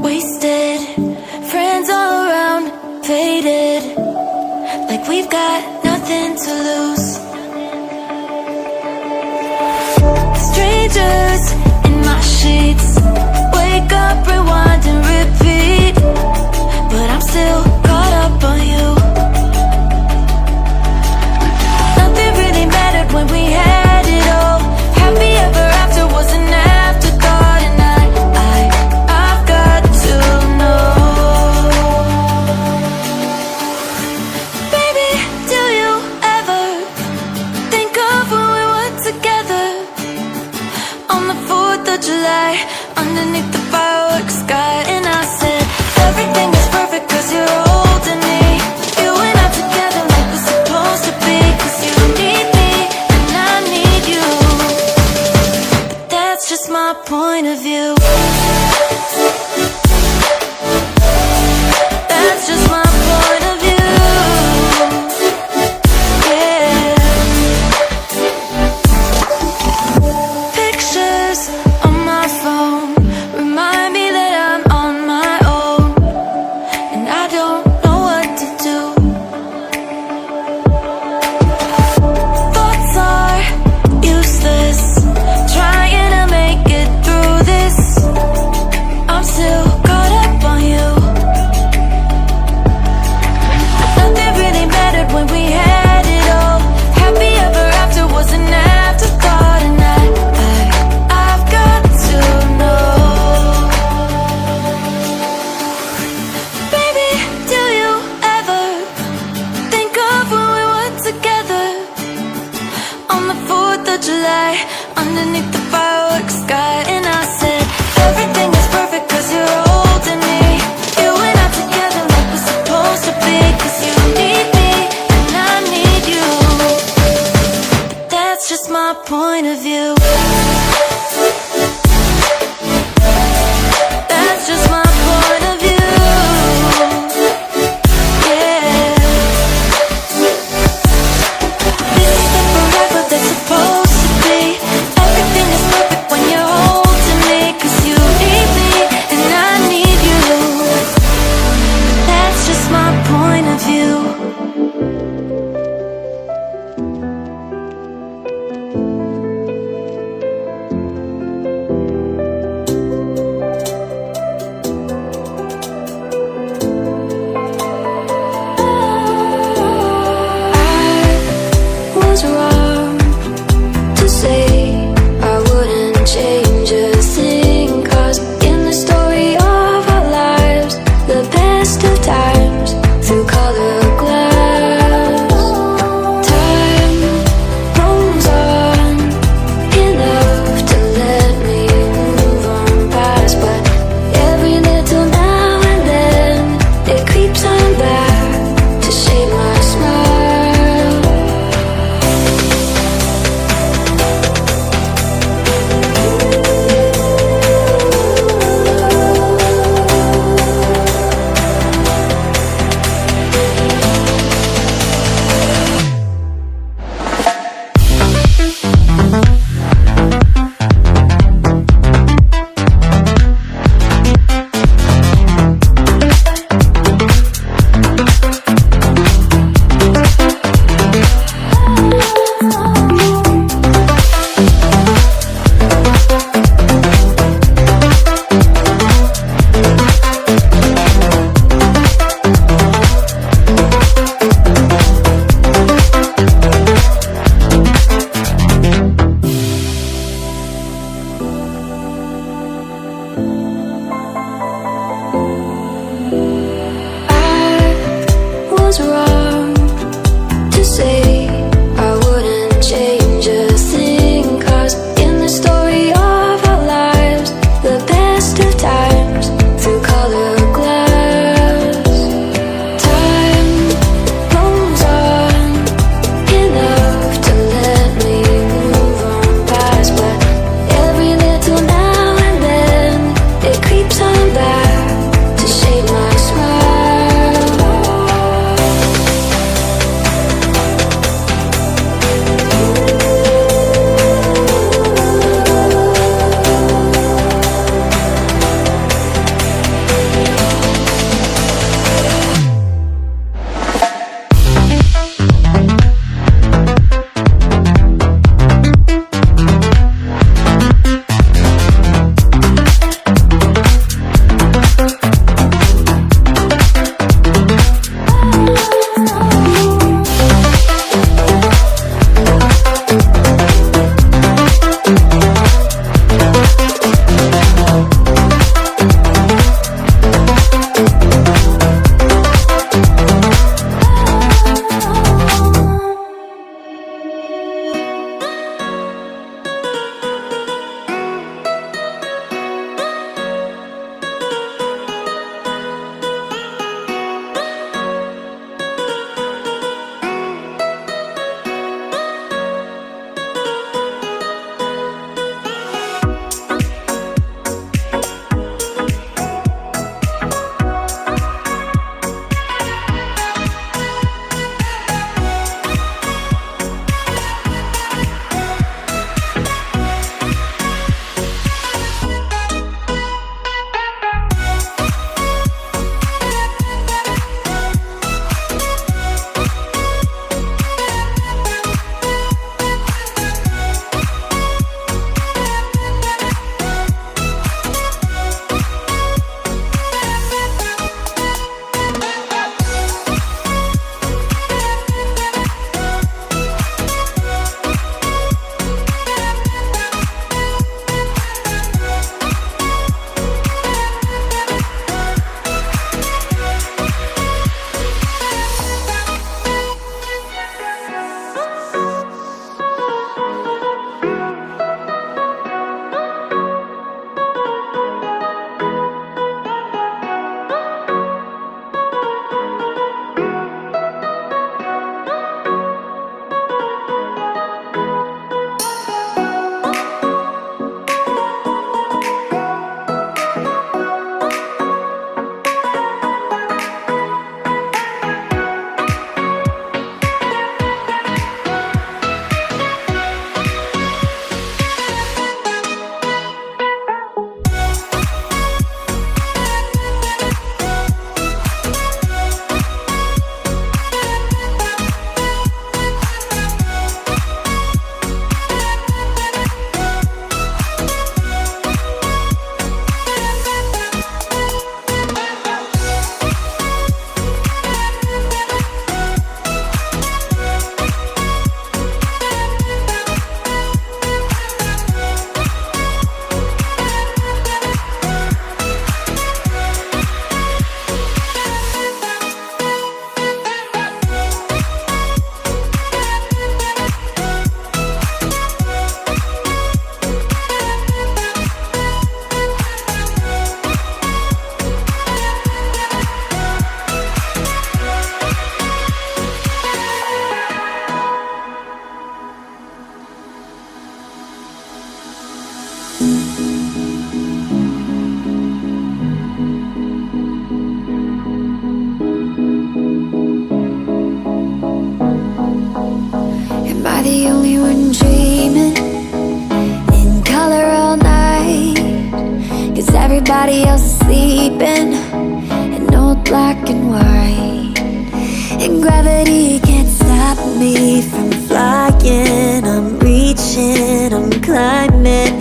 wasted. Friends all around, faded, like we've got nothing to lose. Strangers in my sheets, wake up, rewind and repeat, but I'm still caught up on you. Nothing really mattered when we had it all. Happy ever after was an afterthought, and I've got to know. Baby, do you ever think of when we were together on the 4th of July, underneath the fireworks sky? And I said, everything is perfect 'cause you're holding me. You and I together like we're supposed to be, 'cause you need me and I need you. But that's just my point of view. That's just my point of view. Yeah. Pictures on my phone remind me that I'm on my own, and I don't know what to do. Thoughts are useless, trying to make it through this. I'm still caught up on you. Am I the only one dreaming in color all night? 'Cause everybody else is sleeping in old black and white. And gravity can't stop me from flying. I'm reaching, I'm climbing.